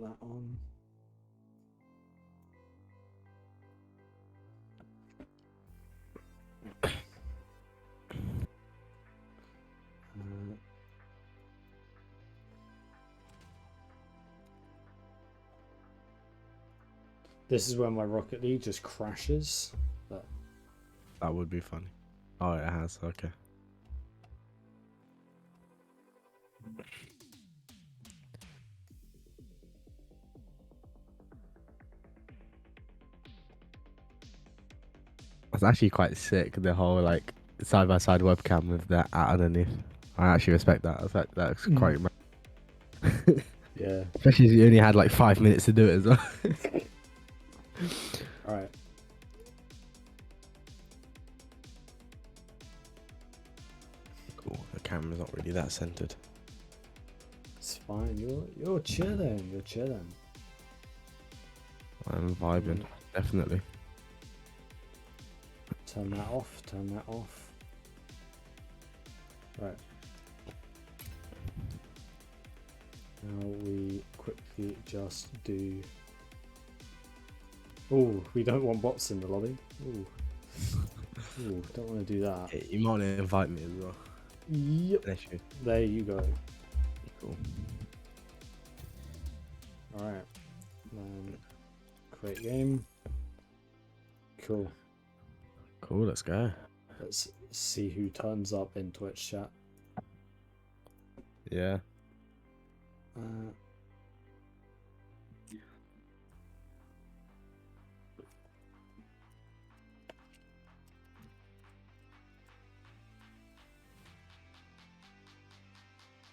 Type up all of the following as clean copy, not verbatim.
that on. This is where my Rocket League just crashes. But that would be funny. Oh, it has. Okay. It's actually quite sick. The whole like side by side webcam with that underneath. I actually respect that. That's quite. yeah. Especially if you only had like 5 minutes to do it as well. All right. Cool. The camera's not really that centered. It's fine. You're chilling. You're chilling. I'm vibing, definitely. Turn that off. Turn that off. Right. Now we quickly just do. Oh, we don't want bots in the lobby. Ooh. Ooh, don't want to do that. Hey, you might want to invite me as well. Yep. There you go. Cool. Alright. Create game. Cool. Cool, let's go. Let's see who turns up in Twitch chat. Yeah.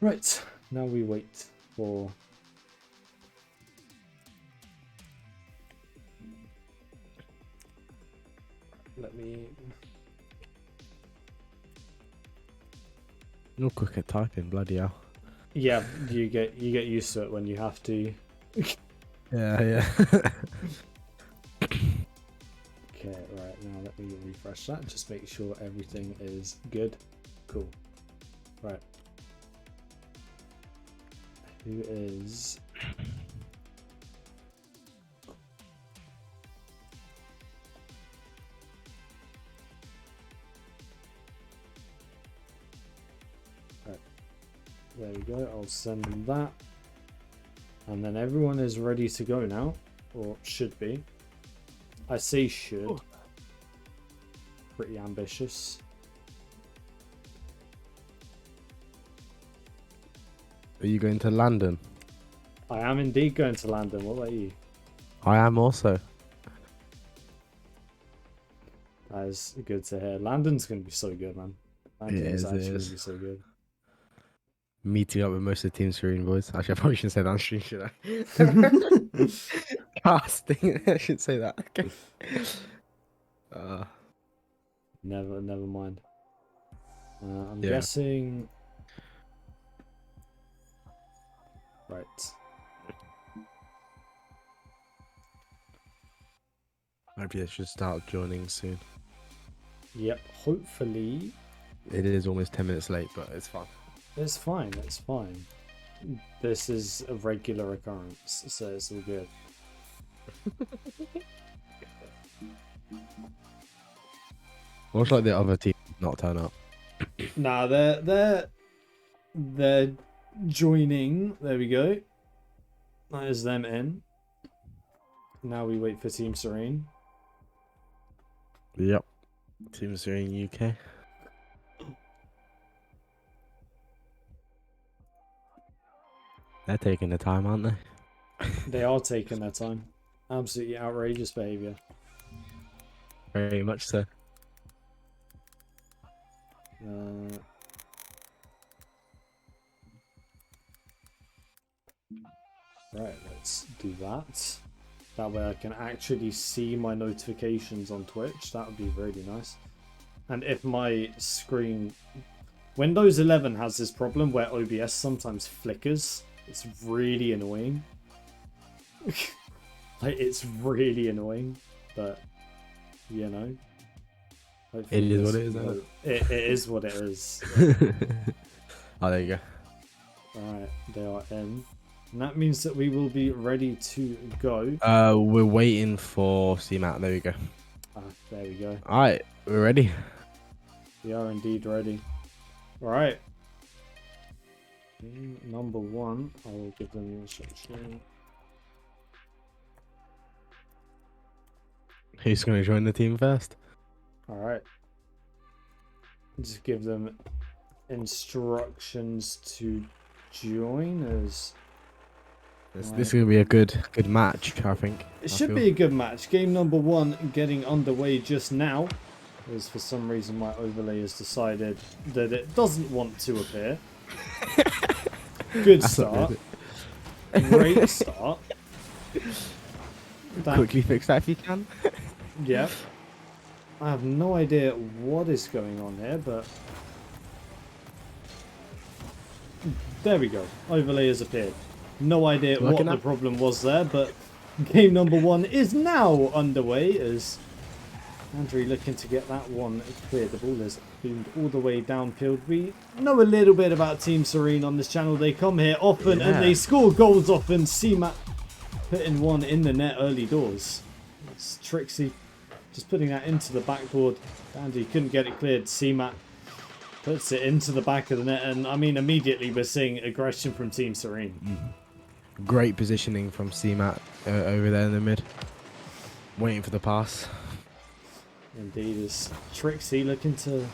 Right, now we wait for let me You're quick at typing, bloody hell. yeah, you get used to it when you have to. Yeah. Okay, right, now let me refresh that, just make sure everything is good. Cool. Right. Who is right. There we go, I'll send them that. And then everyone is ready to go now, or should be. I say should. Oh. Pretty ambitious. Are you going to London? I am indeed going to London. What about you? I am also. That is good to hear. London's going to be so good, man. London's actually going to be so good. Meeting up with most of the Team Serene boys. Actually, I probably shouldn't say that on stream, should I? Casting. I should say that. Okay. Never mind. I'm guessing. Right. Maybe I should start joining soon. Yep. Hopefully. It is almost 10 minutes late, but it's fine. It's fine. It's fine. This is a regular occurrence, so it's all good. What's like the other team not turn up? Nah, they're joining. There we go. That is them in. Now we wait for Team Serene. Yep. Team Serene UK. They're taking the time, aren't they? They are taking their time. Absolutely outrageous behavior. Very much so. Right, let's do that. That way I can actually see my notifications on Twitch. That would be really nice. And if my screen... Windows 11 has this problem where OBS sometimes flickers. It's really annoying. Like, it's really annoying. But, you know. It is what it is, isn't it? It is what it is. Oh, there you go. Alright, they are in. And that means that we will be ready to go. We're waiting for CMAT. There we go. Ah, there we go. All right, we're ready. We are indeed ready. All right. Number 1, I will give them the instruction. Who's going to join the team first? All right. Just give them instructions to join as. This is going to be a good match, I think. It should be a good match. Game number 1 getting underway just now. As for some reason my overlay has decided that it doesn't want to appear. Good start. Great start. Quickly fix that if you can. Yeah. I have no idea what is going on here, but there we go. Overlay has appeared. No idea what the problem was there, but game number 1 is now underway as Andrew looking to get that one cleared. The ball is boomed all the way downfield. We know a little bit about Team Serene on this channel. They come here often and they score goals often. CMAT putting one in the net early doors. It's Trixie just putting that into the backboard. Dandy couldn't get it cleared. CMAT puts it into the back of the net, and I mean immediately we're seeing aggression from Team Serene. Great positioning from CMAT over there in the mid. Waiting for the pass. Indeed, is Trixie looking to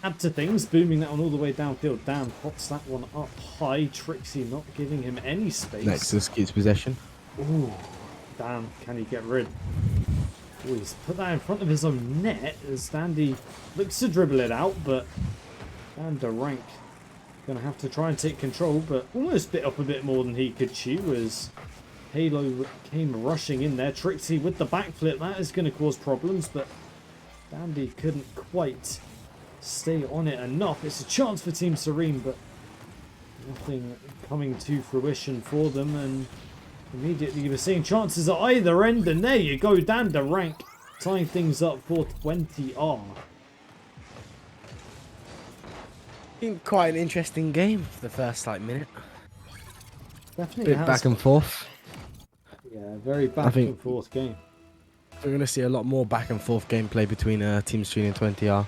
add to things, booming that one all the way downfield. Dan pops that one up high. Trixie not giving him any space. Nexus keeps possession. Ooh, Dan, can he get rid? Ooh, he's put that in front of his own net as Dandy looks to dribble it out, but Dan Rank gonna have to try and take control, but almost bit up a bit more than he could chew as Halo came rushing in there. Trixie with the backflip, that is going to cause problems, but Dandy couldn't quite stay on it enough. It's a chance for Team Serene, but nothing coming to fruition for them, and immediately we're seeing chances at either end, and there you go, Dan Rank tying things up for 20R. Quite an interesting game for the first minute. Definitely Bit back and forth. Yeah, very back and forth game. We're going to see a lot more back and forth gameplay between Team Serene and 20R.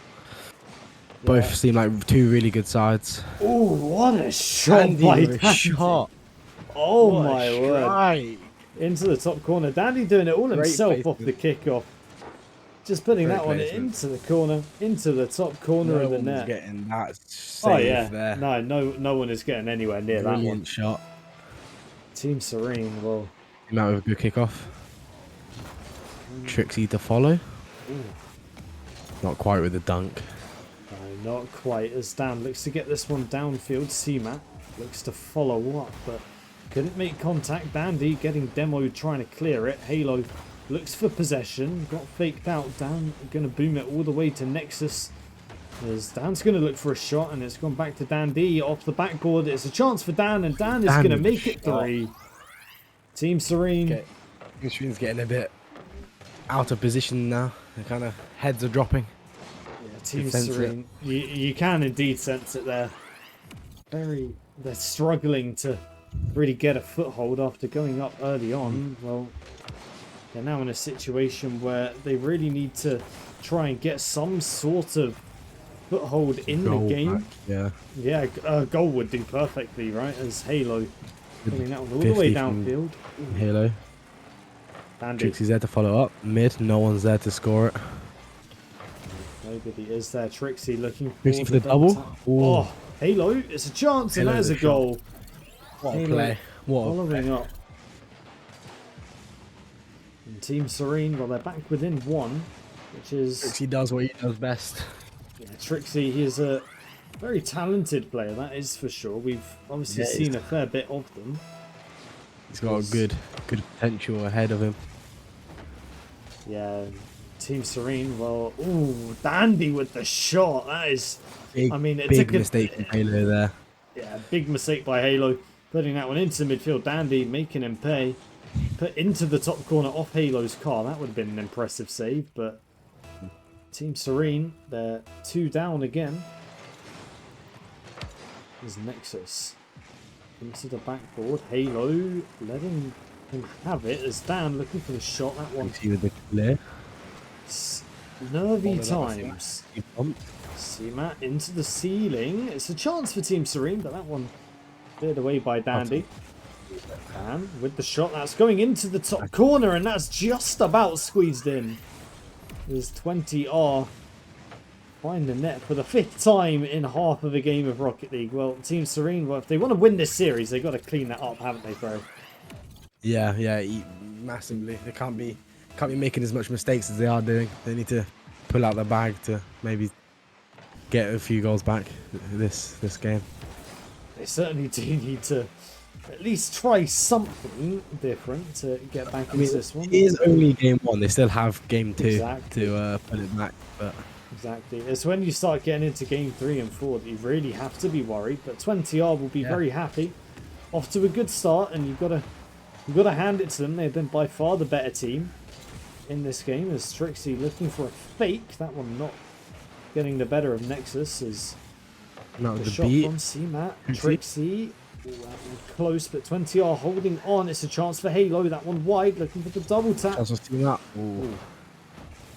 Both seem like two really good sides. Oh, what a shot by Dandy. Shot. Oh what my word. Into the top corner. Dandy doing it all himself off the kickoff. Just putting that one into the corner, into the top corner of the net. Getting that save there. No one is getting anywhere near that one. Brilliant shot. Team Serene, well. Out with a good kickoff. Trixie to follow. Ooh. Not quite with the dunk. No, not quite. As Dan looks to get this one downfield. CMAT looks to follow up, but couldn't make contact. Dandy getting demoed, trying to clear it. Halo looks for possession. Got faked out. Dan going to boom it all the way to Nexus. As Dan's going to look for a shot, and it's gone back to Dandy off the backboard. It's a chance for Dan, and Dan is going to make it 3. Team Serene. Team Serene's getting a bit out of position now. The kind of heads are dropping. Yeah, Team Serene. You can indeed sense it there. They're struggling to really get a foothold after going up early on. Well, they're now in a situation where they really need to try and get some sort of foothold in the game. Yeah, a goal would do perfectly, right? As Halo putting that one all the way downfield. Halo. Trixie's there to follow up. Mid, no one's there to score it. Nobody is there. Trixie looking for the double. Oh, Halo, it's a chance, and there's a goal. What a play. Following up. And Team Serene, well, they're back within 1, which is... Trixie does what he does best. Yeah, Trixie, he is a very talented player, that is for sure. We've obviously seen a fair bit of them. He's got a good potential ahead of him. Yeah, Team Serene, well, ooh, Dandy with the shot. That is, Big mistake from Halo there. Yeah, big mistake by Halo. Putting that one into midfield. Dandy making him pay. Put into the top corner off Halo's car. That would have been an impressive save, but Team Serene, they're 2 down again. There's Nexus. into the backboard. Halo letting him have it as Dan looking for the shot. That one. See with the clear. It's nervy Followed up by times. He bumped. Seamat into the ceiling. It's a chance for Team Serene, but that one cleared away by Dandy. Dan with the shot. That's going into the top corner, and that's just about squeezed in. There's 20R. Find the net for the 5th time in half of a game of Rocket League. Well, Team Serene, well, if they want to win this series, they've got to clean that up, haven't they, bro? Yeah, massively. They can't be making as much mistakes as they are doing. They need to pull out the bag to maybe get a few goals back this game. They certainly do need to at least try something different to get back into this one. It is only game 1. They still have game 2 Exactly. to put it back, but. Exactly. It's when you start getting into game 3 and 4 that you really have to be worried. But 20R will be very happy. Off to a good start, and you've got to hand it to them. They've been by far the better team in this game. As Trixie looking for a fake. That one not getting the better of Nexus. As the shot from Seamat. Trixie. Ooh, that one close, but 20R holding on. It's a chance for Halo. That one wide, looking for the double tap. Ooh.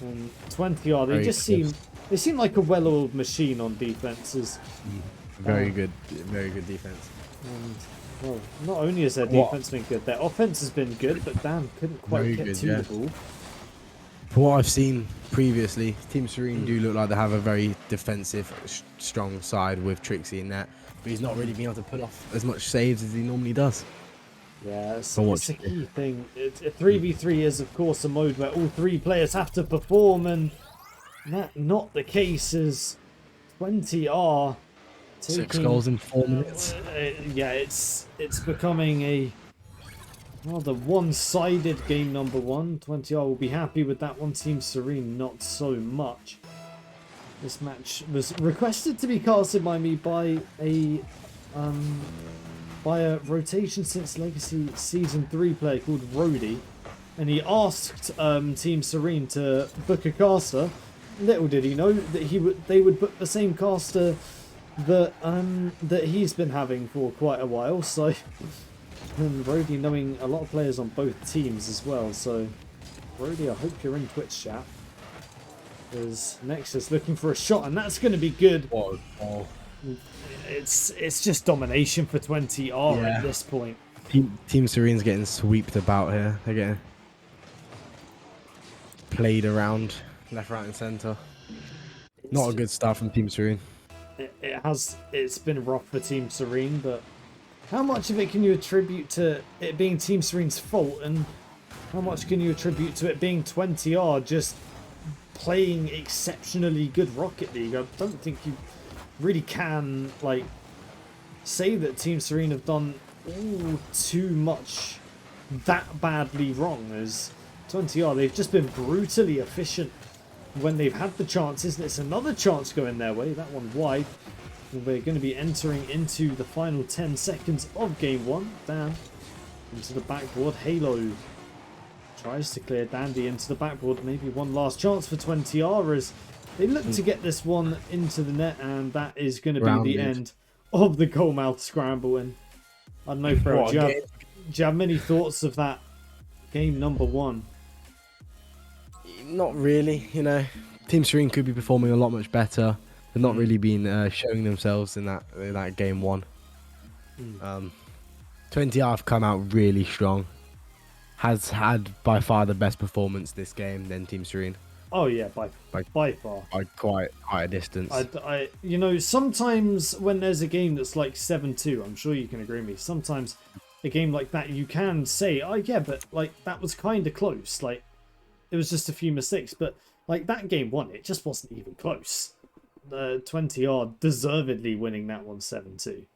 And 20R, they just seem like a well-oiled machine on defenses. Very good defense. And well, not only has their defense been good, their offense has been good, but Dan couldn't quite get to the ball. For what I've seen previously, Team Serene do look like they have a very defensive, strong side with Trixie in that, but he's not really been able to put off as much saves as he normally does. Yeah, it's a key thing. A 3v3 is, of course, a mode where all 3 players have to perform, and that not the case as 20R taking... 6 goals in 4 minutes. Yeah, it's becoming a rather one-sided game number 1. 20R will be happy with that one. Team Serene, not so much. This match was requested to be casted by me by a rotation since Legacy Season 3 player called Rody, and he asked Team Serene to book a caster. Little did he know that they would book the same caster that he's been having for quite a while. So, and Rody knowing a lot of players on both teams as well. So, Rody, I hope you're in Twitch chat. There's Nexus looking for a shot, and that's going to be good. It's just domination for 20R at this point. Team Serene's getting sweeped about here. They're getting played around left, right, and centre. Not a good start from Team Serene. It's been rough for Team Serene, but how much of it can you attribute to it being Team Serene's fault, and how much can you attribute to it being 20R just playing exceptionally good Rocket League? I don't think you really can say that Team Serene have done too much that badly wrong. As 20R, they've just been brutally efficient when they've had the chances, and it's another chance going their way. That one wide. And we're going to be entering into the final 10 seconds of game 1. Dan into the backboard. Halo tries to clear Dandy into the backboard. Maybe one last chance for 20R as they look to get this one into the net, and that is going to be the end of the goalmouth scramble. And I don't know, Fred, do you have many thoughts of that game number 1? Not really, Team Serene could be performing a lot much better. They've not really been showing themselves in that game 1. 20R have come out really strong. Has had by far the best performance this game than Team Serene. Oh yeah, by far. By quite a distance. Sometimes when there's a game that's like 7-2, I'm sure you can agree with me. Sometimes a game like that, you can say, oh yeah, but that was kind of close. It was just a few mistakes, but that game 1, it just wasn't even close. 20R deservedly winning that one 7-2.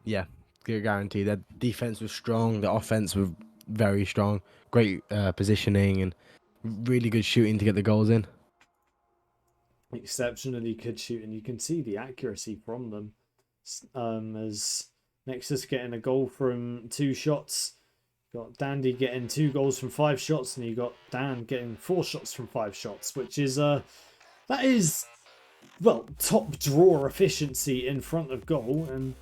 Yeah, guarantee. Their defense was strong. The offense was very strong. Great positioning and really good shooting to get the goals in. Exceptionally good shooting. You can see the accuracy from them. As Nexus getting a goal from 2 shots. Got Dandy getting 2 goals from 5 shots, and you got Dan getting 4 shots from 5 shots, which is that is top draw efficiency in front of goal. And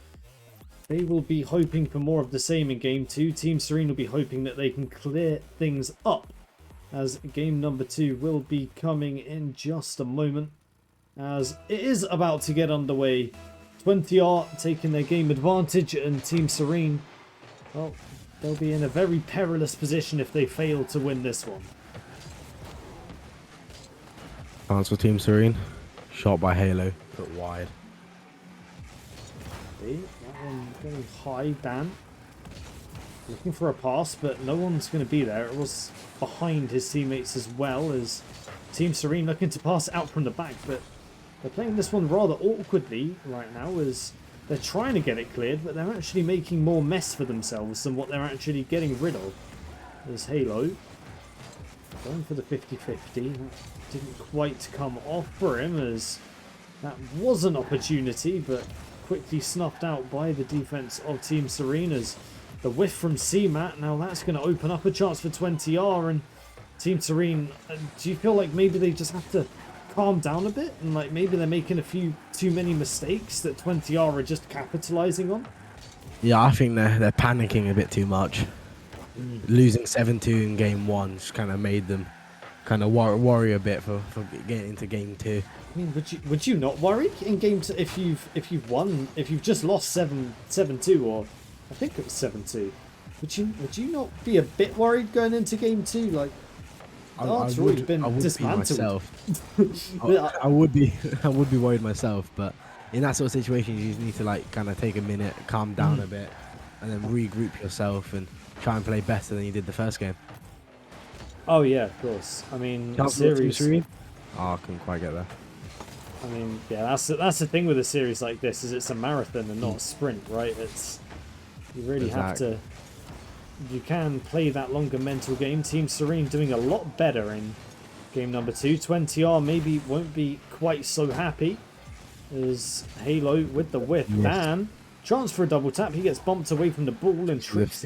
They will be hoping for more of the same in game 2. Team Serene will be hoping that they can clear things up, as game number 2 will be coming in just a moment, as it is about to get underway. 20R taking their game advantage, and Team Serene, well, they'll be in a very perilous position if they fail to win this one. Chance for Team Serene. Shot by Halo, but wide. Okay, that one going high. Dan looking for a pass, but no one's going to be there. It was behind his teammates as well, as Team Serene looking to pass it out from the back, but they're playing this one rather awkwardly right now, as they're trying to get it cleared, but they're actually making more mess for themselves than what they're actually getting rid of. There's Halo going for the 50-50. Didn't quite come off for him, as that was an opportunity, but quickly snuffed out by the defense of Team Serene, as the whiff from CMAT. Now that's going to open up a chance for 20R, and Team Serene, do you feel like maybe they just have to calm down a bit, and like maybe they're making a few too many mistakes that 20R are just capitalizing on? Yeah, I think they're panicking a bit too much. Losing 7-2 in game 1 just kind of made them kind of worry a bit for getting into game 2. I mean, would you not worry in game 2 if you've just lost 7-2, or I think it was 7-2? Would you not be a bit worried going into game 2? Like, it's already been dismantled. I would be worried myself, but in that sort of situation, you just need to like kind of take a minute, calm down a bit, and then regroup yourself and try and play better than you did the first game. Oh yeah, of course. I mean, series. Oh, I couldn't quite get there. I mean, yeah, that's the thing with a series like this, is it's a marathon and not a sprint, right? It's, you really have to. You can play that longer mental game. Team Serene doing a lot better in game number 2. 20R maybe won't be quite so happy, as Halo with the whiff. Yes. Dan, chance for a double tap. He gets bumped away from the ball and trips.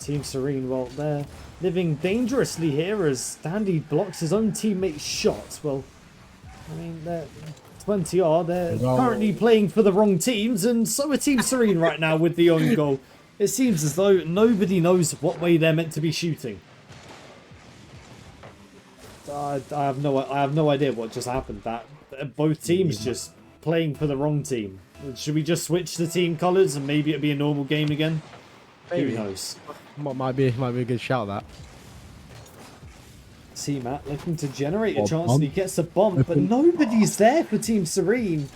Team Serene, well, they're living dangerously here, as Dandy blocks his own teammate's shot. Well, I mean, 20R, they're currently playing for the wrong teams, and so are Team Serene right now with the own goal. It seems as though nobody knows what way they're meant to be shooting. I have no idea what just happened. That both teams just playing for the wrong team. Should we just switch the team colours and maybe it'll be a normal game again? Maybe. Who knows? Might be a good shout, that. See, Matt looking to generate a chance, and he gets a bomb, but nobody's there for Team Serene.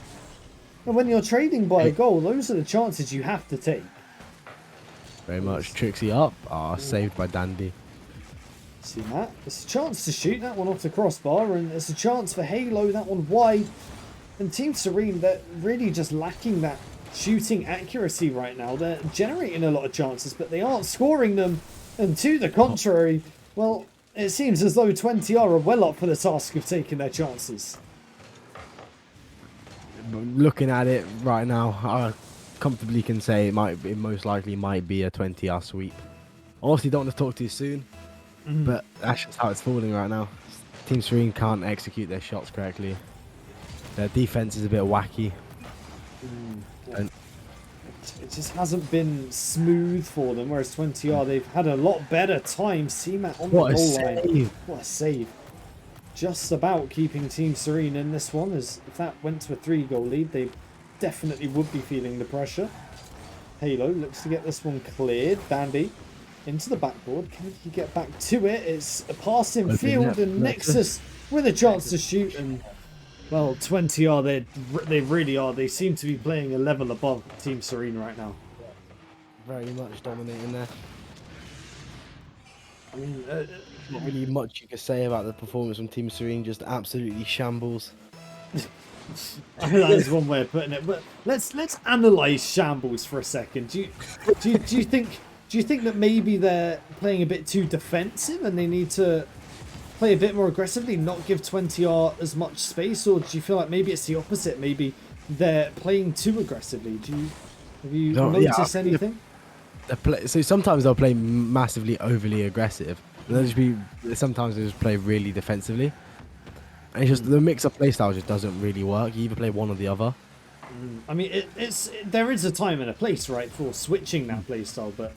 And when you're trading by a goal, those are the chances you have to take. Very much. Trixie up. Saved by Dandy. See, Matt, it's a chance to shoot that one off the crossbar, and it's a chance for Halo, that one wide. And Team Serene, they're really just lacking that shooting accuracy right now. They're generating a lot of chances, but they aren't scoring them. And to the contrary, well, it seems as though 20R are well up for the task of taking their chances. Looking at it right now, I comfortably can say it most likely might be a 20R sweep. Obviously, don't want to talk too soon, but that's just how it's falling right now. Team Serene can't execute their shots correctly. Their defense is a bit wacky. And it just hasn't been smooth for them, whereas 20R, they've had a lot better time. CMAT on the goal line. What a save. Just about keeping Team Serene in this one, as if that went to a 3-goal lead, they definitely would be feeling the pressure. Halo looks to get this one cleared. Dandy into the backboard. Can he get back to it? It's a pass in field, and Nexus with a chance to shoot, and well, 20R, they really are. They seem to be playing a level above Team Serene right now. Very much dominating there. I mean, not really much you can say about the performance from Team Serene. Just absolutely shambles. I think that is one way of putting it. But let's analyze shambles for a second. Do you think that maybe they're playing a bit too defensive and they need to play a bit more aggressively, not give 20R as much space, or do you feel like maybe it's the opposite? Maybe they're playing too aggressively. Have you noticed anything? So sometimes they'll play massively overly aggressive. Sometimes they just play really defensively. And it's just the mix of play style just doesn't really work. You either play one or the other. I mean, there is a time and a place, right, for switching that playstyle, but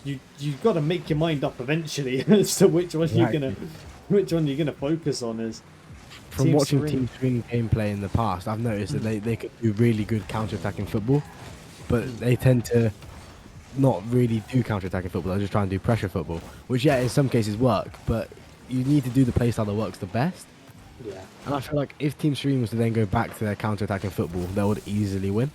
you've got to make your mind up eventually as to which one you're gonna focus on. Is From Team watching Serene. Team Serene gameplay in the past, I've noticed that they could do really good counter-attacking football, but they tend to not really do counter-attacking football. They just try and do pressure football, which in some cases work, but you need to do the playstyle that works the best. Yeah. And I feel like if Team Serene was to then go back to their counter-attacking football, they would easily win.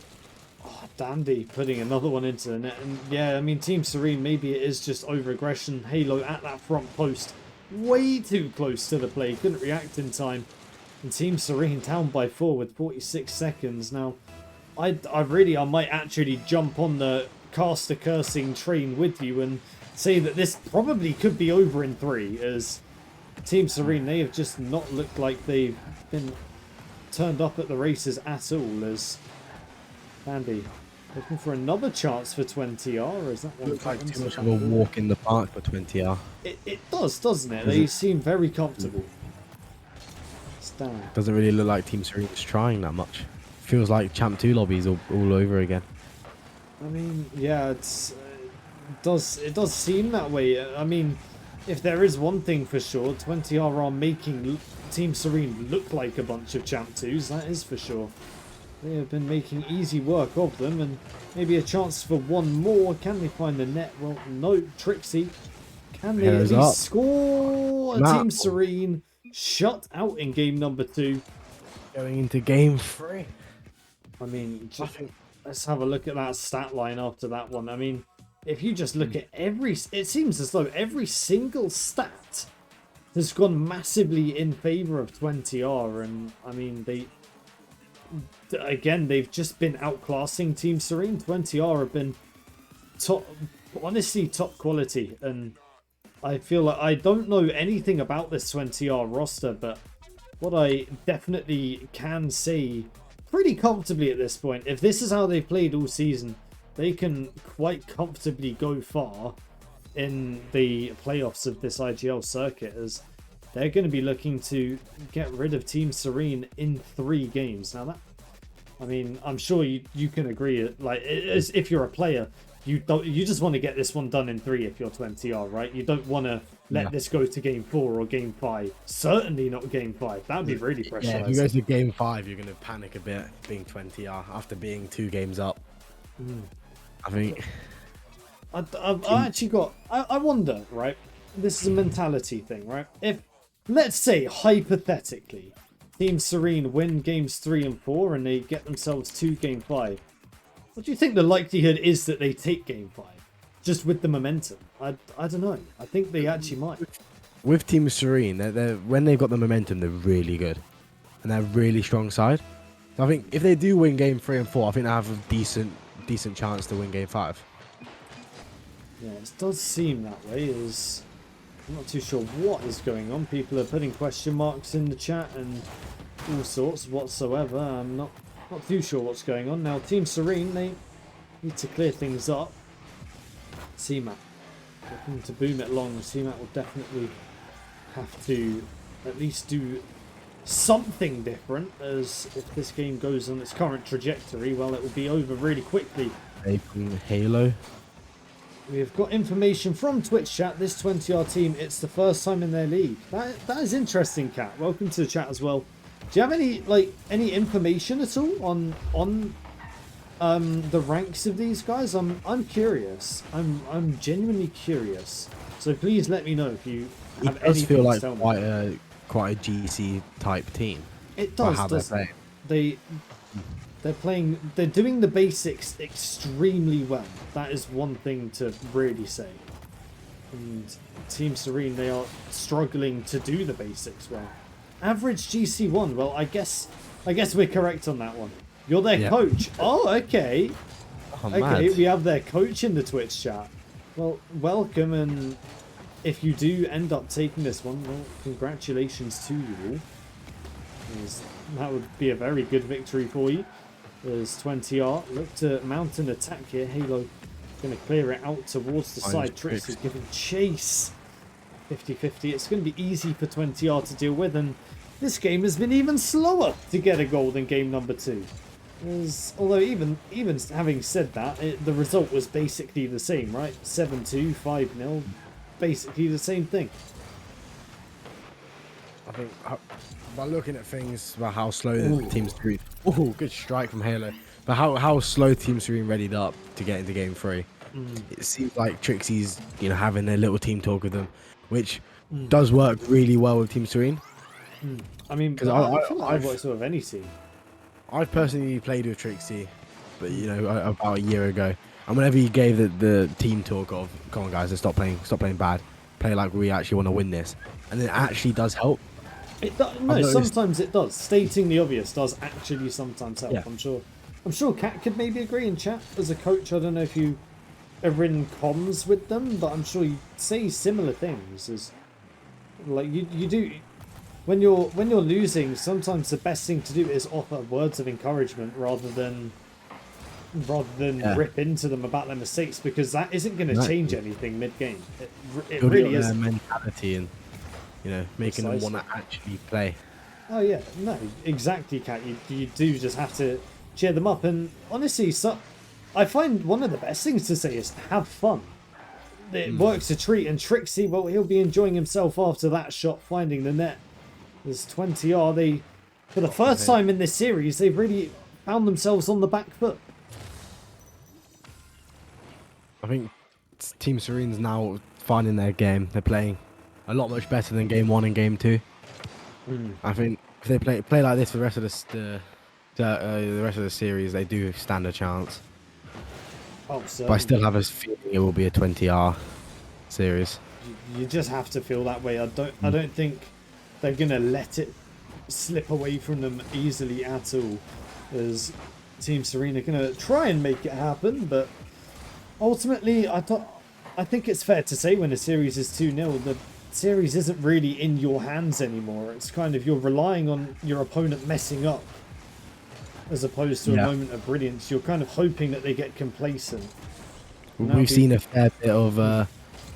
Oh, Dandy putting another one into the net. And yeah, I mean, Team Serene, maybe it is just over-aggression. Halo at that front post. Way too close to the play. Couldn't react in time. And Team Serene down by 4 with 46 seconds. Now, I might actually jump on the caster cursing train with you and say that this probably could be over in 3, as Team Serene, they have just not looked like they've been turned up at the races at all. As Andy looking for another chance for 20R, or is that one? Looks like too much of a walk in the park for 20R. It does, doesn't it? They seem very comfortable. Doesn't really look like Team Serene's trying that much. Feels like Champ 2 lobbies all over again. I mean, yeah, it does seem that way. I mean, if there is one thing for sure, 20R are making Team Serene look like a bunch of Champ 2s, that is for sure. They have been making easy work of them, and maybe a chance for one more. Can they find the net? Well, no. Trixie, can they at least score? Team Serene shut out in game number 2. Going into game 3. I mean, let's have a look at that stat line after that one. I mean, if you just look at it seems as though every single stat has gone massively in favor of 20R, and I mean, they've just been outclassing Team Serene. 20R have been honestly top quality, and I feel like I don't know anything about this 20R roster, but what I definitely can say pretty comfortably at this point, if this is how they've played all season, they can quite comfortably go far in the playoffs of this IGL circuit, as they're going to be looking to get rid of Team Serene in 3 games. Now that, I mean, I'm sure you can agree, like, as if you're a player, you just want to get this one done in 3 if you're 20R, right? You don't want to let this go to game 4 or game 5. Certainly not game 5. That would be really pressurizing. Yeah, if you go to game 5, you're going to panic a bit being 20R after being 2 games up. I think... I wonder, right? This is a mentality thing, right? If, let's say, hypothetically, Team Serene win games 3 and 4 and they get themselves to game 5, what do you think the likelihood is that they take game 5? Just with the momentum? I don't know. I think they actually might. With Team Serene, when they've got the momentum, they're really good. And they're a really strong side. So I think if they do win game 3 and 4, I think they have a decent chance to win game 5. Yeah, it does seem that way. I'm not too sure what is going on. People are putting question marks in the chat and all sorts whatsoever. I'm not too sure what's going on. Now, Team Serene, they need to clear things up. CMAT looking to boom it long. CMAT will definitely have to at least do something different, as if this game goes on its current trajectory, well, it will be over really quickly. Halo. We have got information from Twitch chat. This 20R team, it's the first time in their league. That is interesting, Kat. Welcome to the chat as well. Do you have any information at all on the ranks of these guys? I'm curious. I'm genuinely curious. So please let me know if you have anything to tell me. It does feel like quite a GC type team. It does. How They're doing the basics extremely well. That is one thing to really say. And Team Serene, they are struggling to do the basics well. Average GC1. Well, I guess we're correct on that one. You're their coach. Oh, okay. Oh, okay, mad. we have their coach in the Twitch chat. Well, welcome, and if you do end up taking this one, well, congratulations to you all. That would be a very good victory for you. There's 20R. Look to mount an attack here. Halo going to clear it out towards the side. Trix is giving chase. 50-50. It's going to be easy for 20R to deal with, and this game has been even slower to get a goal than game number 2. Although even having said that, the result was basically the same, right? 7-2, 5-0, basically the same thing. I think by looking at things about how slow the Team Serene. Oh, good strike from Halo. But how slow Team Serene readied up to get into Game 3. It seems like Trixie's, having their little team talk with them, which does work really well with Team Serene. I mean, Because I feel like it works with any team. I've personally played with Trixie, but about a year ago, and whenever he gave the team talk of, "Come on, guys, let's stop playing bad, play like we actually want to win this," and it actually does help. No, sometimes it does. Stating the obvious does actually sometimes help. Yeah. I'm sure Kat could maybe agree in chat. As a coach, I don't know if you are in comms with them, but I'm sure you say similar things. As like you do. When you're losing, sometimes the best thing to do is offer words of encouragement rather than rip into them about their mistakes, because that isn't going to change anything mid-game. It really is. Their mentality and making them want to actually play. Oh yeah, no, exactly, Kat. You do just have to cheer them up, and honestly, I find one of the best things to say is have fun. It works a treat, and Trixie, well, he'll be enjoying himself after that shot, finding the net. There's 20R. They, for the first time in this series, they've really found themselves on the back foot. I think Team Serene's now finding their game. They're playing a lot much better than Game 1 and Game 2. I think if they play like this for the rest of the rest of the series, they do stand a chance. Oh, but I still have a feeling it will be a 20R series. You just have to feel that way. I don't think they're gonna let it slip away from them easily at all, as Team Serene are gonna try and make it happen. But ultimately, I think it's fair to say when a series is 2-0, the series isn't really in your hands anymore. It's kind of you're relying on your opponent messing up as opposed to a moment of brilliance. You're kind of hoping that they get complacent. We've seen a fair bit of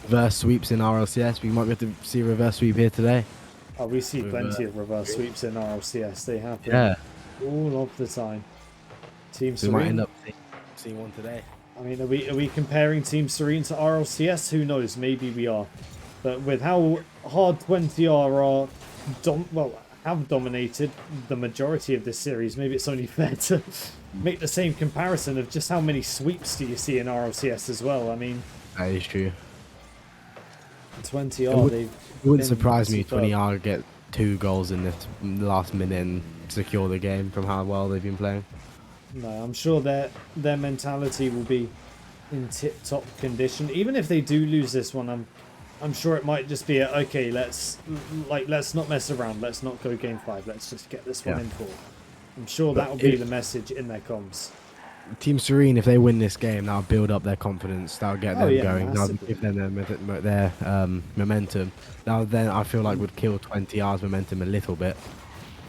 reverse sweeps in RLCS. We might be able to see a reverse sweep here today. Oh, we see plenty of reverse sweeps in RLCS. They happen all of the time. Team Serene. We might end up seeing one today. I mean, are we comparing Team Serene to RLCS? Who knows? Maybe we are. But with how hard 20R have dominated the majority of this series, maybe it's only fair to make the same comparison of just how many sweeps do you see in RLCS as well. I mean, that is true. 20R, it wouldn't surprise me 20R get 2 goals in the last minute and secure the game from how well they've been playing. No, I'm sure their mentality will be in tip-top condition. Even if they do lose this one, I'm sure it might just be okay. Let's not mess around. Let's not go game 5. Let's just get this one in for. I'm sure that will be the message in their comms. Team Serene, if they win this game, that'll build up their confidence. That'll get them going. That'll give them their momentum. Now then, I feel like would kill 20R's momentum a little bit.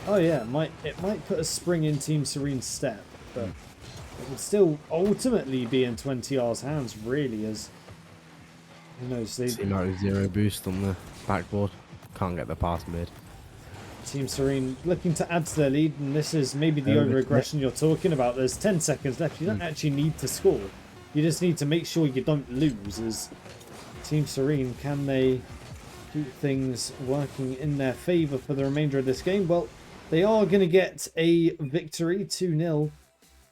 Oh yeah, it might put a spring in Team Serene's step, but it would still ultimately be in 20R's hands, really, as who knows. They seem like 0 boost on the backboard. Can't get the pass mid. Team Serene looking to add to their lead, and this is maybe the over-aggression you're talking about. There's 10 seconds left. You don't actually need to score. You just need to make sure you don't lose. As Team Serene, can they do things working in their favour for the remainder of this game? Well, they are going to get a victory, 2-0,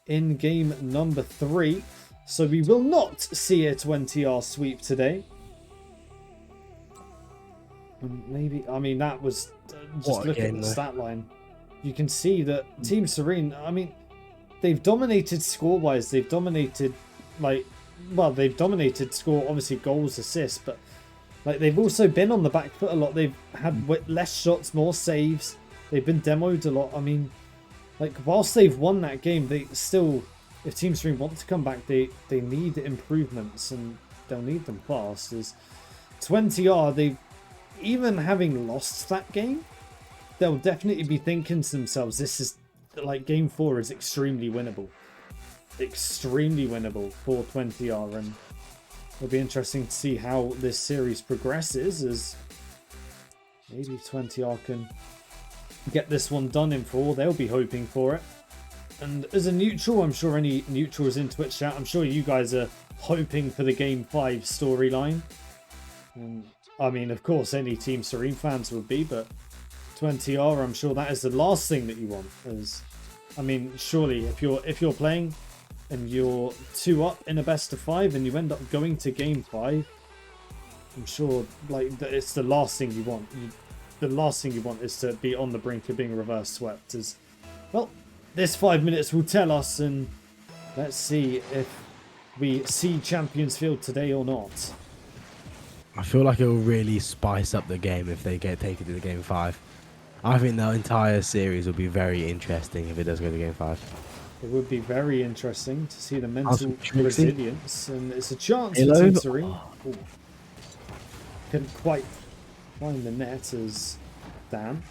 in game number 3. So we will not see a 20R sweep today. Maybe, I mean, that was just look at the stat line. You can see that Team Serene, I mean, they've dominated score-wise. They've dominated, they've dominated score, obviously goals, assists, but they've also been on the back foot a lot. They've had less shots, more saves. They've been demoed a lot. I mean, whilst they've won that game, they still, if Team Serene want to come back, they need improvements, and they'll need them fast. As 20R, they, even having lost that game, they'll definitely be thinking to themselves, this is game 4 is extremely winnable. Extremely winnable for 20R, and it'll be interesting to see how this series progresses, as maybe 20R can get this one done in 4. They'll be hoping for it. And as a neutral, I'm sure any neutrals in Twitch chat, I'm sure you guys are hoping for the Game 5 storyline. I mean, of course, any Team Serene fans would be, but 20R, I'm sure that is the last thing that you want. I mean, surely if you're playing and you're 2-up in a best of 5 and you end up going to Game 5, I'm sure like it's the last thing you want. The last thing you want is to be on the brink of being reverse swept. Well, this 5 minutes will tell us, and let's see if we see Champions Field today or not. I feel like it will really spice up the game if they get taken to the Game 5. I think the entire series will be very interesting if it does go to Game 5. It would be very interesting to see the mental resilience, and it's a chance Hello? for Team Serene. Ooh. Couldn't quite find the net as Dan.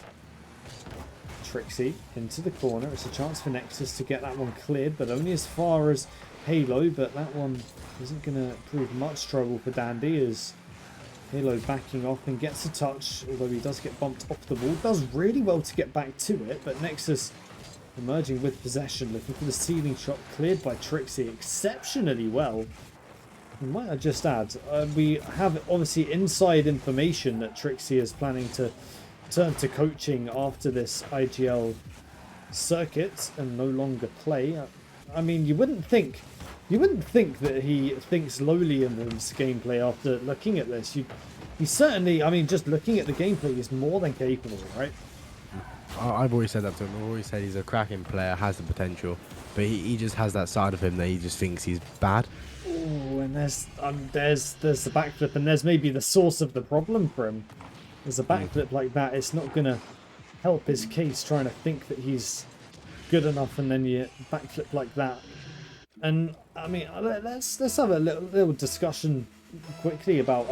Trixie into the corner. It's a chance for Nexus to get that one cleared, but only as far as Halo, but that one isn't going to prove much trouble for Dandy as Halo backing off and gets a touch, although he does get bumped off the ball. Does really well to get back to it, but Nexus emerging with possession, looking for the ceiling shot, cleared by Trixie exceptionally well. And might I just add, we have obviously inside information that Trixie is planning to turn to coaching after this IGL circuit and no longer play. I mean, you wouldn't think that he thinks lowly in his gameplay after looking at this. He certainly, I mean, just looking at the gameplay, he's more than capable, right? I've always said that to him. I've always said he's a cracking player, has the potential, but he just has that side of him that he just thinks he's bad. Oh, and there's the backflip, and there's maybe the source of the problem for him. There's a backflip like that. It's not gonna help his case trying to think that he's good enough, and then you backflip like that. And I mean, let's have a little discussion quickly about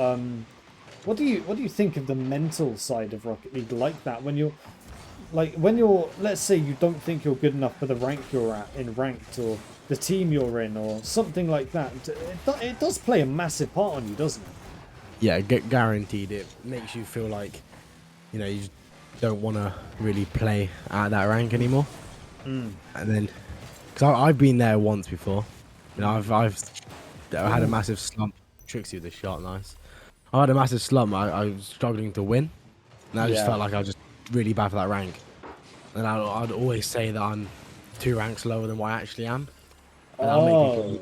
what do you think of the mental side of Rocket League like that when you're let's say you don't think you're good enough for the rank you're at in ranked or the team you're in or something like that. It does play a massive part on you, doesn't it? Yeah, guaranteed. It makes you feel like, you know, you just don't want to really play at that rank anymore. And then, because I've been there once before, you know, I've had a massive slump. Trixie with a shot, nice. I had a massive slump. I was struggling to win, and I just felt like I was just really bad for that rank. And I'd always say that I'm 2 ranks lower than what I actually am. And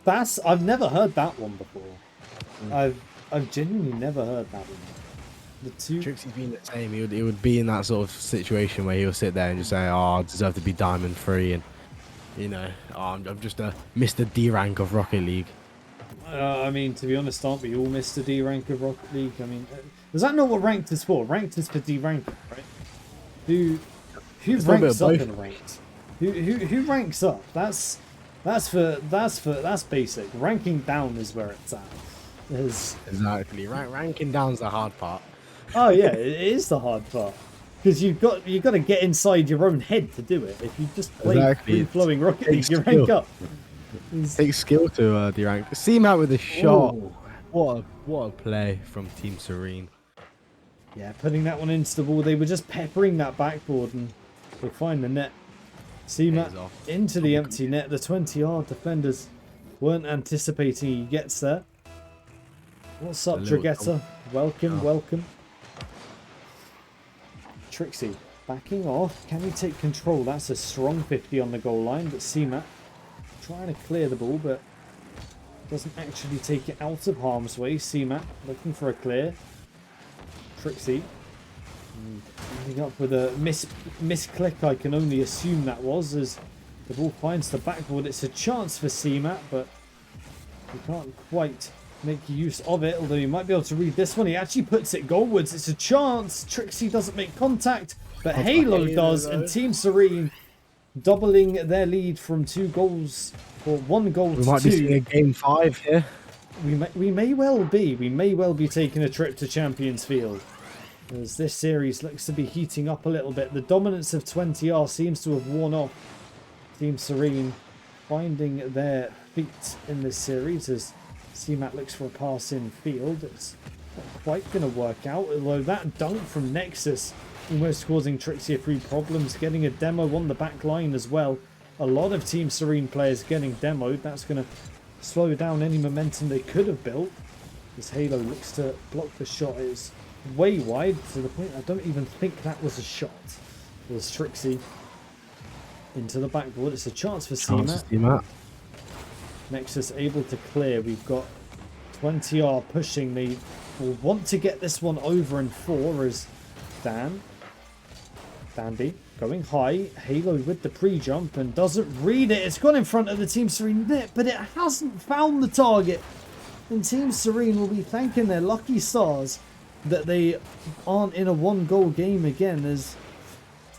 that's I've never heard that one before. I've genuinely never heard that one. Trixie's been the same. He would be in that sort of situation where he'll sit there and just say, "Oh, I deserve to be Diamond 3," and you know, "Oh, I'm just a Mr. D rank of Rocket League." I mean, to be honest, aren't we all Mr. D rank of Rocket League? I mean, is that not what ranked is for? Ranked is for D ranking, right? Who ranks up in ranked? Who ranks up? That's basic. Ranking down is where it's at. Exactly. Ranking down's the hard part. Oh yeah, it is the hard part because you've got to get inside your own head to do it. If you just play free-flowing Rocket League, you rank up. It takes skill to de-rank. See him out with a shot. Ooh. What a play from Team Serene. Yeah, putting that one into the wall. They were just peppering that backboard and they find the net. See Matt into the empty net. The 20R defenders weren't anticipating he gets there. What's up, Dragetta? Welcome. Trixie backing off. Can he take control? That's a strong 50 on the goal line, but C-Matt trying to clear the ball, but doesn't actually take it out of harm's way. C-Matt looking for a clear. Trixie ending up with a misclick, I can only assume that was, as the ball finds the backboard. It's a chance for C-Matt, but he can't quite make use of it, although he might be able to read this one. He actually puts it goalwards. It's a chance. Trixie doesn't make contact, but Halo does, and Team Serene doubling their lead from 2 goals, or 1 goal to 2. We might be seeing a Game 5 here. We may well be. We may well be taking a trip to Champions Field, as this series looks to be heating up a little bit. The dominance of 20R seems to have worn off. Team Serene finding their feet in this series as C-Matt looks for a pass in field. It's not quite going to work out, although that dunk from Nexus almost causing Trixie a few problems, getting a demo on the back line as well. A lot of Team Serene players getting demoed. That's going to slow down any momentum they could have built. As Halo looks to block the shot, it's way wide to the point I don't even think that was a shot. It was Trixie into the backboard. It's a chance for CMAT. Nexus able to clear. We've got 20R pushing. They will want to get this one over in 4 as Dandy going high. Halo with the pre-jump and doesn't read it. It's gone in front of the Team Serene net, but it hasn't found the target. And Team Serene will be thanking their lucky stars that they aren't in a 1-goal game again, as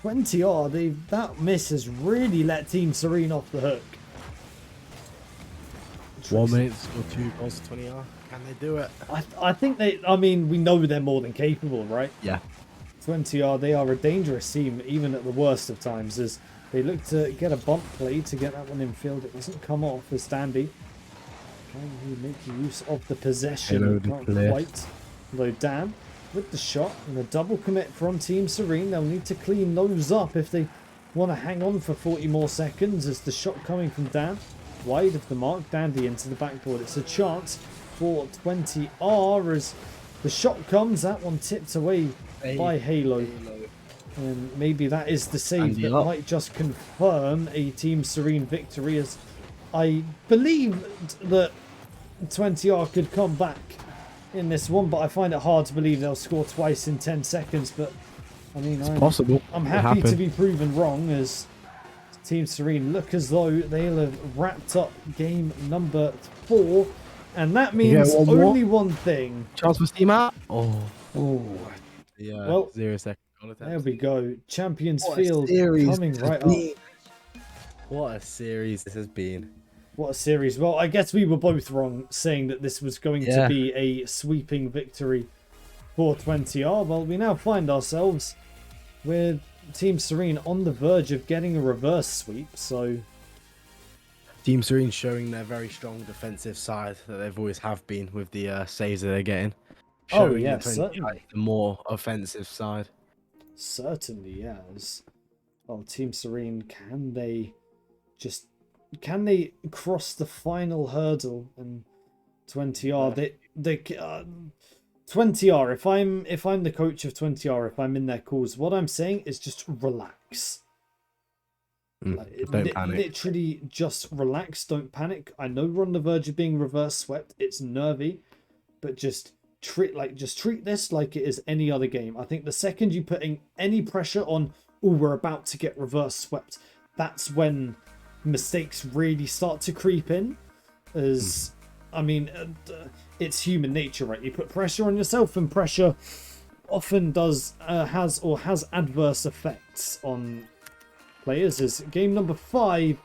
20R, that miss has really let Team Serene off the hook. 1 minute to score 2 goals to 20R. Can they do it? I think I mean, we know they're more than capable, right? Yeah. 20R, they are a dangerous team, even at the worst of times, as they look to get a bump play to get that one in field. It doesn't come off as Dandy trying to make use of the possession. Can't quite. Although Dan with the shot and a double commit from Team Serene. They'll need to clean those up if they want to hang on for 40 more seconds, as the shot coming from Dan wide of the mark. Dandy into the backboard. It's a chance for 20R as the shot comes. That one tipped away by Halo. And maybe that is the save that might just confirm a Team Serene victory, as I believe that 20R could come back in this one, but I find it hard to believe they'll score twice in 10 seconds. But I mean, it's possible. I'm happy to be proven wrong, as Team Serene look as though they'll have wrapped up game number 4, and that means only one thing. Chance for Steam out. Oh, yeah. Well, 0 second goal attempt. There we go. Champions Field coming right up. What a series this has been. What a series. Well, I guess we were both wrong saying that this was going to be a sweeping victory for 20R. Well, we now find ourselves with Team Serene on the verge of getting a reverse sweep. So Team Serene showing their very strong defensive side that they've always have been with the saves that they're getting. Showing certainly. The more offensive side. Certainly, yes. Well, Team Serene, can they cross the final hurdle? And 20R, 20R, if I'm the coach of 20R, if I'm in their calls, what I'm saying is just relax. Don't panic. Literally just relax, don't panic. I know we're on the verge of being reverse swept. It's nervy, but just treat this like it is any other game. I think the second you putting any pressure on, oh, we're about to get reverse swept, that's when mistakes really start to creep in. As I mean, it's human nature, right? You put pressure on yourself, and pressure often has adverse effects on players. As game number 5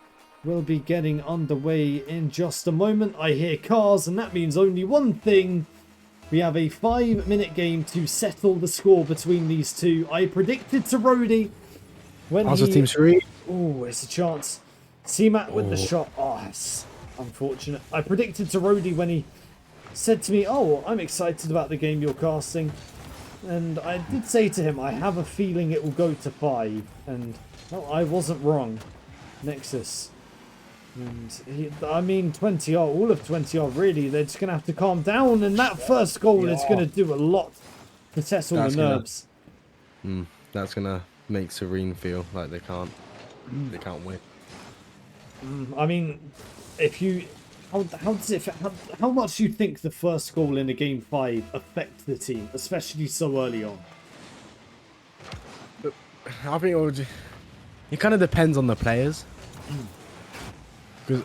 will be getting underway in just a moment. I hear cars, and that means only one thing. We have a 5-minute game to settle the score between these two. I predicted to Rody when Team Serene. Oh, it's a chance. CMAT with the shot. Oh, it's unfortunate. I predicted to Rody when he said to me, oh, I'm excited about the game you're casting. And I did say to him, I have a feeling it will go to 5. And, well, I wasn't wrong. Nexus. And, 20R, all of 20R, really, they're just going to have to calm down. And that first goal is going to do a lot to test all the nerves. That's going to make Serene feel like they can't win. I mean, if you... How much do you think the first goal in a game 5 affect the team, especially so early on? I think it kind of depends on the players, because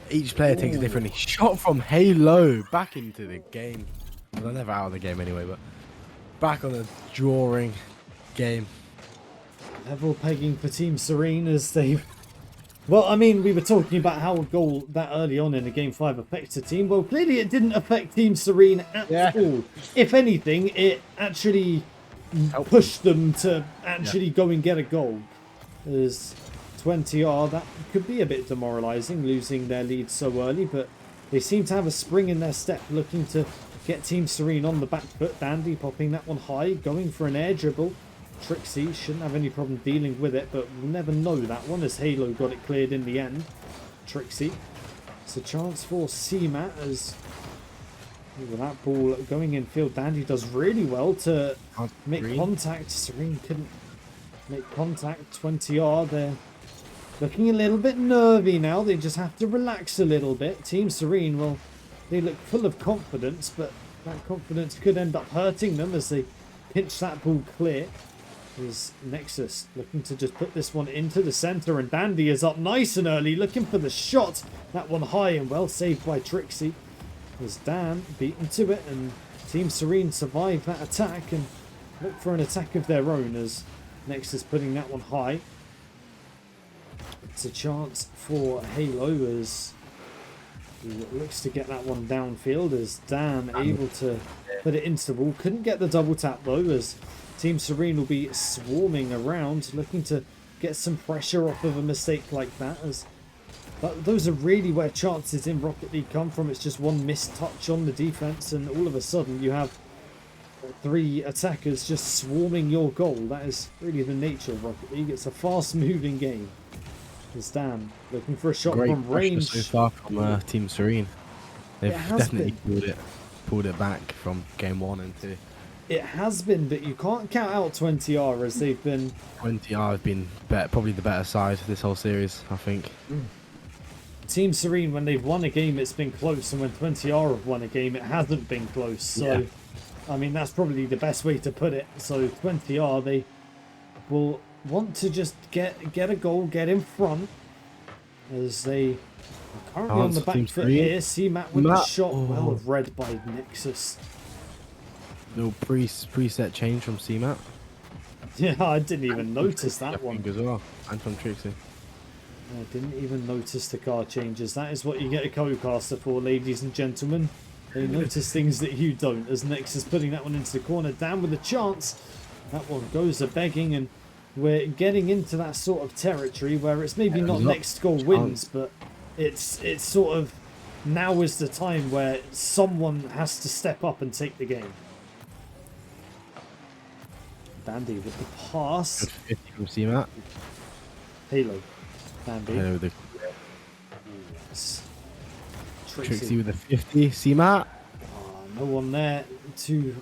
each player takes it differently. Shot from Halo back into the game. Well, they're never out of the game anyway, but back on the drawing game. Level pegging for Team Serene as they... Well, I mean, we were talking about how a goal that early on in a game 5 affects a team. Well, clearly it didn't affect Team Serene at all. If anything, it actually pushed them to actually go and get a goal. As 20R, that could be a bit demoralising, losing their lead so early, but they seem to have a spring in their step, looking to get Team Serene on the back foot. Dandy popping that one high, going for an air dribble. Trixie shouldn't have any problem dealing with it, but we'll never know that one as Halo got it cleared in the end. Trixie. It's a chance for CMAT as with that ball going in field. Dandy does really well to make contact. Serene couldn't make contact. 20R. They're looking a little bit nervy now. They just have to relax a little bit. Team Serene, well, they look full of confidence, but that confidence could end up hurting them as they pinch that ball clear. Is Nexus looking to just put this one into the center, and Dandy is up nice and early looking for the shot. That one high and well saved by Trixie. As Dan beaten to it, and Team Serene survive that attack and look for an attack of their own as Nexus putting that one high. It's a chance for Halo as he looks to get that one downfield as Dan able to put it into the wall. Couldn't get the double tap though as Team Serene will be swarming around looking to get some pressure off of a mistake like that. As but those are really where chances in Rocket League come from. It's just one missed touch on the defense and all of a sudden you have 3 attackers just swarming your goal. That is really the nature of Rocket League. It's a fast moving game. It's Dan looking for a shot from range. So far from Team Serene. They've definitely pulled it back from game 1 and 2. It has been, but you can't count out 20R as they've been... 20R have been probably the better side this whole series, I think. Team Serene, when they've won a game, it's been close, and when 20R have won a game, it hasn't been close. So, I mean, that's probably the best way to put it. So 20R, they will want to just get a goal, get in front, as they are currently on the back foot here. CMAT with the shot, well read by Nexus. Little preset change from CMAT. Yeah, I didn't even notice that one. As well. And from Trixie. I didn't even notice the car changes. That is what you get a co-caster for, ladies and gentlemen. They notice things that you don't. As Nexus putting that one into the corner, down with a chance. That one goes a begging, and we're getting into that sort of territory where it's maybe not next goal wins, but it's sort of now is the time where someone has to step up and take the game. Dandy with the pass. 50 from CMAT. Halo. Dandy. Halo with the... Yes. Trixie with the 50. CMAT. No one there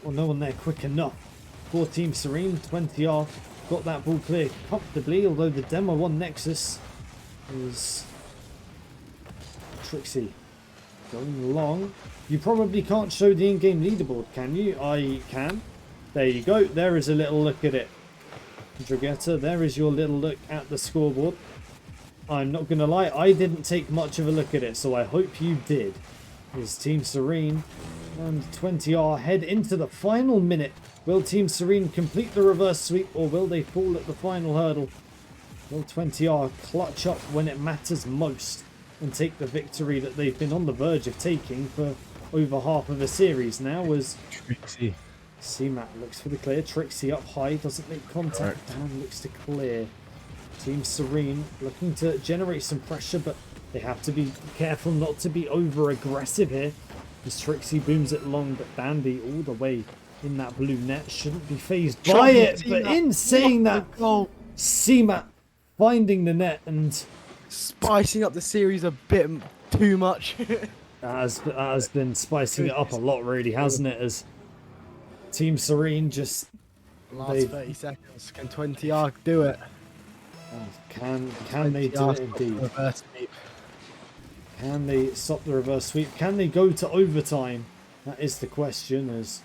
no one there quick enough. For Team Serene, 20R got that ball clear comfortably, although the demo one Nexus is Trixie going long. You probably can't show the in-game leaderboard, can you? I can. There you go. There is a little look at it. Dragetta, there is your little look at the scoreboard. I'm not going to lie, I didn't take much of a look at it, so I hope you did. Is Team Serene and 20R head into the final minute. Will Team Serene complete the reverse sweep, or will they fall at the final hurdle? Will 20R clutch up when it matters most and take the victory that they've been on the verge of taking for over half of a series now? As Trixie. CMAT looks for the clear. Trixie up high, doesn't make contact. Dan looks to clear. Team Serene looking to generate some pressure, but they have to be careful not to be over aggressive here. As Trixie booms it long, but Dandy all the way in that blue net shouldn't be phased by it. But in saying that, CMAT finding the net and spicing up the series a bit too much. that has been spicing it up a lot, really, hasn't it? As Team Serene just last 30 seconds. Can 20R do it? Can they do it indeed? Reverse sweep. Can they stop the reverse sweep? Can they go to overtime? That is the question. As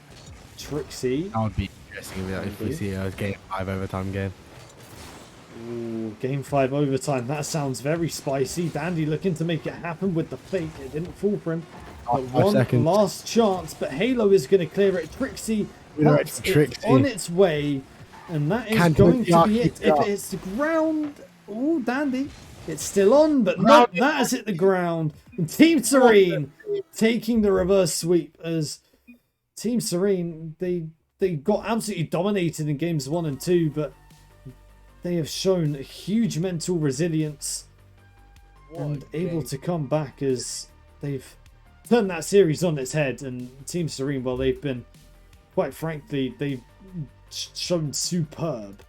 Trixie, that would be interesting if we see a game 5 overtime game. Ooh, game 5 overtime. That sounds very spicy. Dandy looking to make it happen with the fake. It didn't fall for him. But one last chance. But Halo is going to clear it. Trixie helps it on its way. And that is going to be it. If it hits the ground... Oh, Dandy. It's still on, but no, that has hit the ground. And Team Serene taking the reverse sweep as Team Serene, they got absolutely dominated in games 1 and 2, but they have shown a huge mental resilience and able to come back as they've turned that series on its head. And Team Serene, well, they've been, quite frankly, they've shown superb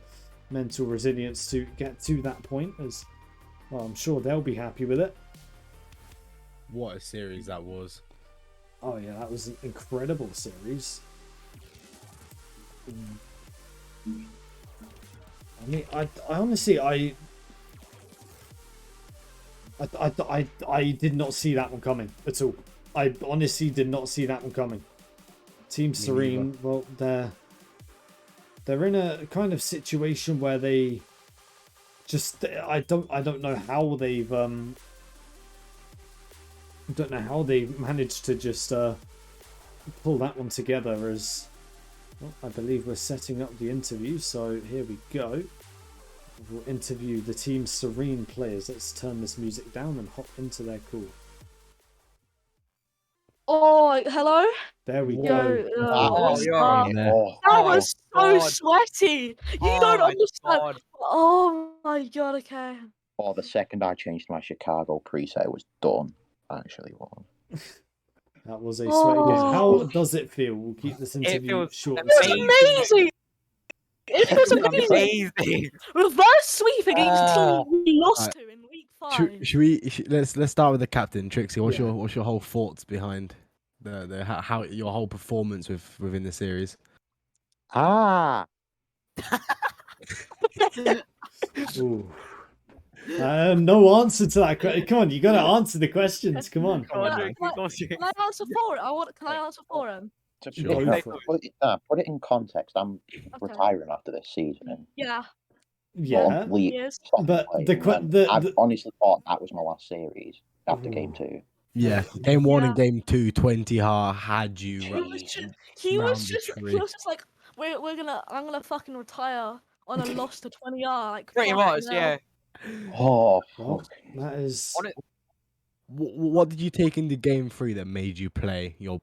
mental resilience to get to that point. As well, I'm sure they'll be happy with it. What a series that was. Oh yeah, that was an incredible series. I mean, I honestly, I did not see that one coming at all. I honestly did not see that one coming. Team Serene, well, they're in a kind of situation where they just I don't know how they've managed to just pull that one together. As well, I believe we're setting up the interview, so here we go. We'll interview the Team Serene players. Let's turn this music down and hop into their call. Oh, hello? There we Yo, go. that was so sweaty. You don't understand. God. Oh my god, okay. Or the second I changed my Chicago preset was done. Actually, was. That was a sweaty game. How does it feel? We'll keep this interview short. It was amazing. It was amazing. Reverse sweep against the team we lost to in week 5. Let's start with the captain, Trixie. What's your whole thoughts behind the how your whole performance within the series? Ooh. No answer to that question. Come on, you got to answer the questions. Come on. Can I answer for it? Can I answer for him? Put it in context. I'm retiring after this season. And Yeah. But I honestly thought that was my last series after game 2. Yeah, game 1 and game 2, 20 had you. He was just like, I'm gonna fucking retire on a loss to 20R. Like pretty much, yeah. Oh, that is. What did you take into game 3 that made you play your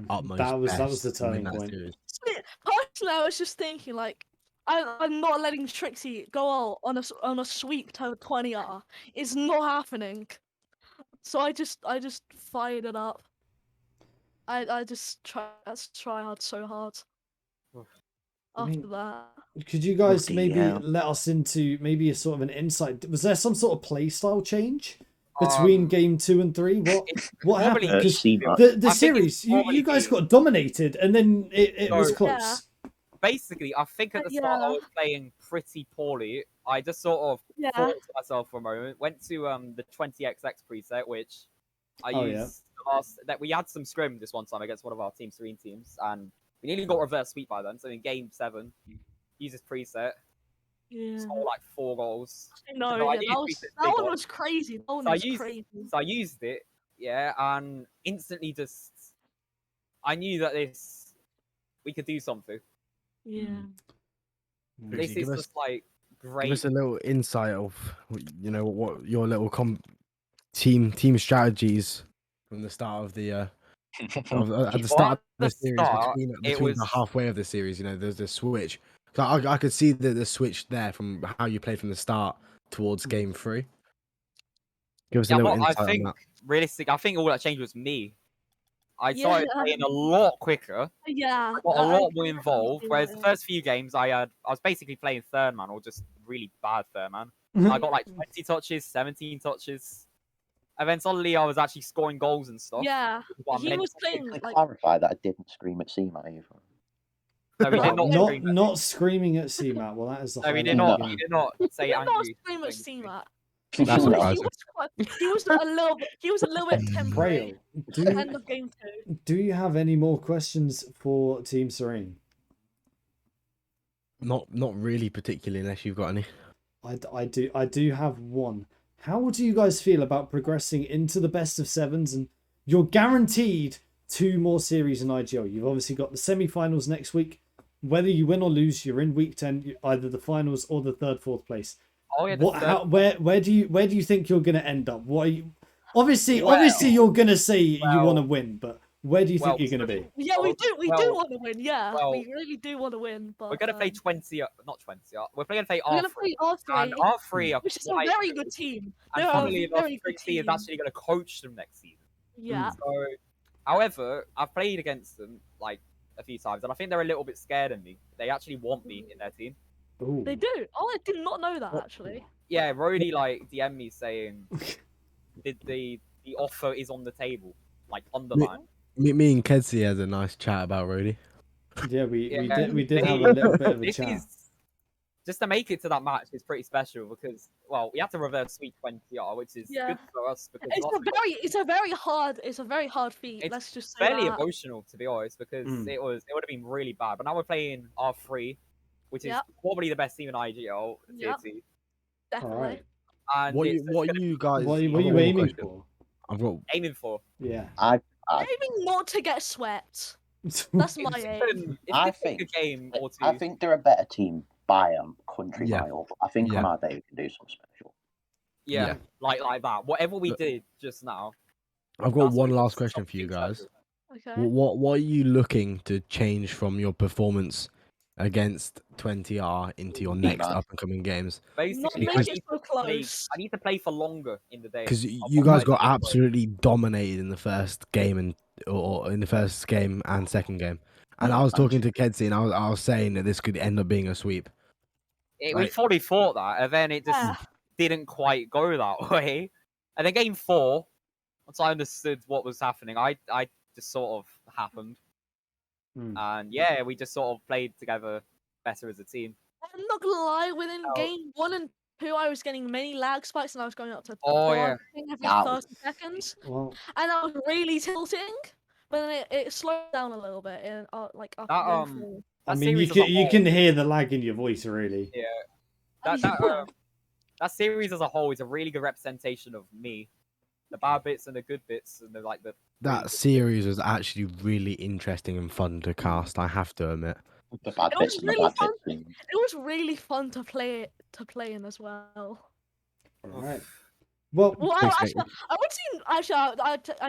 utmost? That was the turning point. Personally, I was just thinking like, I'm not letting Trixie go out on a sweep to 20R. It's not happening. So I just fired it up. I just try hard so hard. After that. Could you guys maybe let us into maybe a sort of an insight? Was there some sort of play style change between game 2 and 3? What happened? Because the series, you guys got dominated, and then it was close. Yeah. Basically, I think at the start I was playing pretty poorly. I just sort of thought to myself for a moment. Went to the 20XX preset, which I used that we had some scrim this one time against one of our Team Serene teams, and we nearly got reverse sweep by then. So in game 7, use this preset. Score like 4 goals. No, that one was crazy. That one was crazy. So I used it, and instantly I knew that we could do something. Yeah. This is just like great. Give us a little insight of what your little team strategies from the start of the at the start of the series, between the halfway of the series. There's the switch. So I could see the switch there from how you played from the start towards game 3. Give us a little insight on that. I think all that changed was me. I started playing a lot quicker. Yeah. Got a lot more involved. Whereas the first few games, I was basically playing third man or just really bad third man. I got like 20 touches, 17 touches. And then suddenly I was actually scoring goals and stuff. Yeah. He was playing. To clarify that I didn't scream at CMAT either. No, we did not screaming at CMAT. Well, that is the. No, we did not. We did not say angry. Not scream at CMAT. That's what I he was a little bit temporary. End of game 2. Do you have any more questions for Team Serene? Not really particularly, unless you've got any. I do have one. How do you guys feel about progressing into the best of 7s, and you're guaranteed 2 more series in IGL? You've obviously got the semi-finals next week. Whether you win or lose, you're in week 10, either the finals or the 3rd, 4th place. Oh yeah. Where do you think you're going to end up? What are you, obviously you're going to say you want to win, but where do you think you're going to be? Yeah, we do want to win. Yeah, we really do want to win. But we're going to play 20, not 20. We're going to play R3. We're going to play R3. And R3 which is a very good team. And funnily enough, Trixie is actually going to coach them next season. Yeah. So, however, I've played against them like a few times, and I think they're a little bit scared of me. They actually want me in their team. Ooh. They do. Oh, I did not know that actually. Yeah, Rody like DM me saying, the offer is on the table, like on the line. Me and Kedsy had a nice chat about Rody. Yeah, we did have a little bit of a This chat. is just to make it to that match is pretty special because, well, we had to reverse sweep 20R, which is good for us because it's a very hard feat. It's Let's just say fairly that. emotional, to be honest, because it would have been really bad. But now we're playing R3, which is probably the best team in IGL tier 2. Definitely. All right. And What you guys? What are you aiming for? I've got aiming for. Yeah. Aiming not to get swept. That's my aim. I think a game or two. I think they're a better team by country mile. But I think on our day we can do something special. Yeah, like that. Whatever we did just now. I've got one last question for you guys. Okay. What are you looking to change from your performance against 20R into your next up and coming games? Basically, I need to play for longer in the day. Because you guys got absolutely dominated in the first game or in the first game and second game. And I was talking to Kedsy and I was saying that this could end up being a sweep. We fully thought that, and then it just didn't quite go that way. And then game 4, once I understood what was happening, I just sort of happened. And yeah, we just sort of played together better as a team. I'm not gonna lie, within game 1 and 2, I was getting many lag spikes and I was going up to every 30 seconds. Well, and I was really tilting, but then it slowed down a little bit. And like after game 4. I mean, you can hear the lag in your voice, really. Yeah. That series as a whole is a really good representation of me. The bad bits and the good bits, and that series was actually really interesting and fun to cast. I have to admit. The bad bits and the bad bits. It was really fun to play in as well. All right. Well, I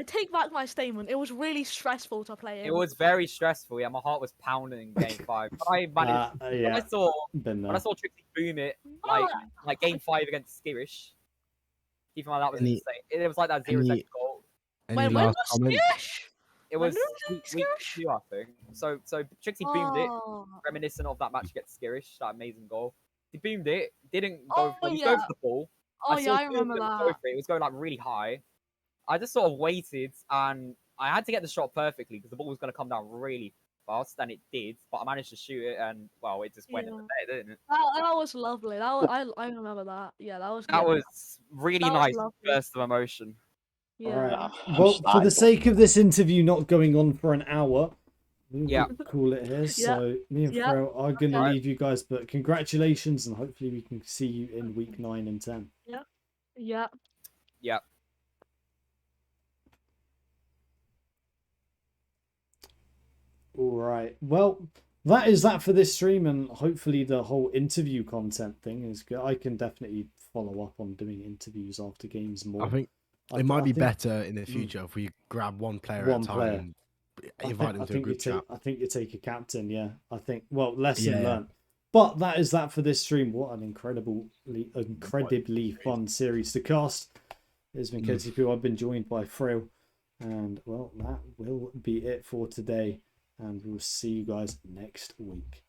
take back my statement. It was really stressful to play in. It was very stressful. Yeah, my heart was pounding in game 5. But I managed. When I saw Trixie boom it like game 5 against Skirish. Even like that was insane. It was like that 0-second goal. Any last comments? It was week 2, I think. So Trixie boomed it, reminiscent of that match against Skirish, that amazing goal. He boomed it, didn't go for the ball. I remember that. It was going like really high. I just sort of waited, and I had to get the shot perfectly because the ball was going to come down really fast, and it did. But I managed to shoot it, and well, it just went in the net, didn't it? That was lovely. I remember that. Yeah, that was. That was really nice burst of emotion. Yeah. All right. Well, for the sake of this interview not going on for an hour, we'll call it here. So me and Fro are going to leave you guys, but congratulations, and hopefully we can see you in week 9 and 10. Yeah. All right. Well, that is that for this stream, and hopefully the whole interview content thing is good. I can definitely follow up on doing interviews after games more. I think it might be better in the future if we grab one player at a time and invite them to a group chat. I think you take a captain, yeah. I think, well, lesson learned. But that is that for this stream. What an incredibly fun series to cast. It's been KEDSYPOO. I've been joined by Frill. And, well, that will be it for today. And we'll see you guys next week.